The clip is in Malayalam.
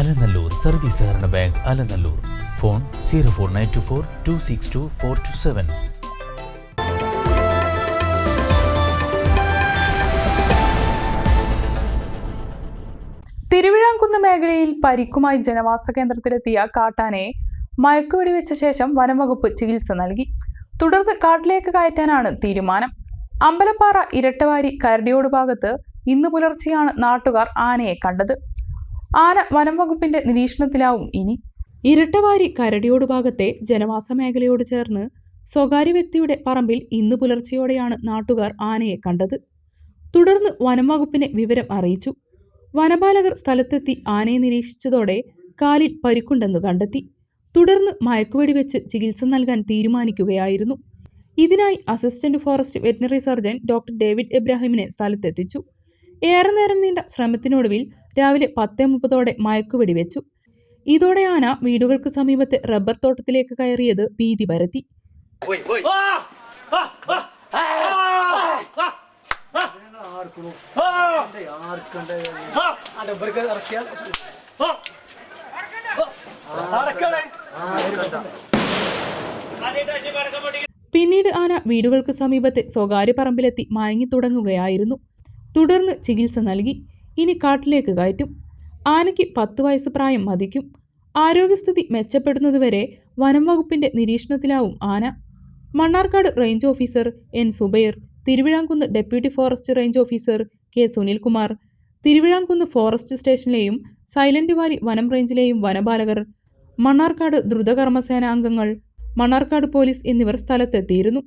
അലനല്ലൂർ സർവീസ് സഹകരണ ബാങ്ക് അലനല്ലൂർ. ഫോൺ 04924 262 427. തിരുവിഴാംകുന്ന് മേഖലയിൽ പരിക്കുമായി ജനവാസ കേന്ദ്രത്തിലെത്തിയ കാട്ടാനയെ മയക്കുവെടിവെച്ച ശേഷം വനംവകുപ്പ് ചികിത്സ നൽകി. തുടർന്ന് കാട്ടിലേക്ക് കയറ്റാനാണ് തീരുമാനം. അമ്പലപ്പാറ ഇരട്ടവാരി കരടിയോട് ഭാഗത്ത് ഇന്ന് പുലർച്ചെയാണ് നാട്ടുകാർ ആനയെ കണ്ടത്. ആന വനംവകുപ്പിന്റെ നിരീക്ഷണത്തിലാവും ഇനി. ഇരട്ടവാരി കരടിയോട് ഭാഗത്തെ ജനവാസ മേഖലയോട് ചേർന്ന് സ്വകാര്യ വ്യക്തിയുടെ പറമ്പിൽ ഇന്ന് പുലർച്ചെയോടെയാണ് നാട്ടുകാർ ആനയെ കണ്ടത്. തുടർന്ന് വനംവകുപ്പിനെ വിവരം അറിയിച്ചു. വനപാലകർ സ്ഥലത്തെത്തി ആനയെ നിരീക്ഷിച്ചതോടെ കാലിൽ പരിക്കുണ്ടെന്നു കണ്ടെത്തി. തുടർന്ന് മയക്കുവെടിവെച്ച് ചികിത്സ നൽകാൻ തീരുമാനിക്കുകയായിരുന്നു. ഇതിനായി assistant forest veterinary surgeon doctor David എബ്രാഹിമിനെ സ്ഥലത്തെത്തിച്ചു. ഏറെ നേരം നീണ്ട ശ്രമത്തിനൊടുവിൽ രാവിലെ 10:30 മയക്കുവെടിവെച്ചു. ഇതോടെ ആന വീടുകൾക്ക് സമീപത്തെ റബ്ബർ തോട്ടത്തിലേക്ക് കയറിയത് ഭീതി പരത്തി. പിന്നീട് ആന വീടുകൾക്ക് സമീപത്തെ സ്വകാര്യ പറമ്പിലെത്തി മയങ്ങി തുടങ്ങുകയായിരുന്നു. തുടർന്ന് ചികിത്സ നൽകി. ഇനി കാട്ടിലേക്ക് കയറ്റും. ആനയ്ക്ക് 10 വയസ്സ് പ്രായം മതിക്കും. ആരോഗ്യസ്ഥിതി മെച്ചപ്പെടുന്നതുവരെ വനം വകുപ്പിന്റെ നിരീക്ഷണത്തിലാവും ആന. Mannarkkad range officer N Zubair, Thiruvizhamkunnu deputy forest range officer K Sunilkumar, Thiruvizhamkunnu forest സ്റ്റേഷനിലെയും സൈലന്റ് വാലി വനം റേഞ്ചിലെയും വനപാലകർ, മണ്ണാർക്കാട് ദ്രുതകർമ്മസേന അംഗങ്ങൾ, മണ്ണാർക്കാട് പോലീസ് എന്നിവർ സ്ഥലത്തെത്തിയിരുന്നു.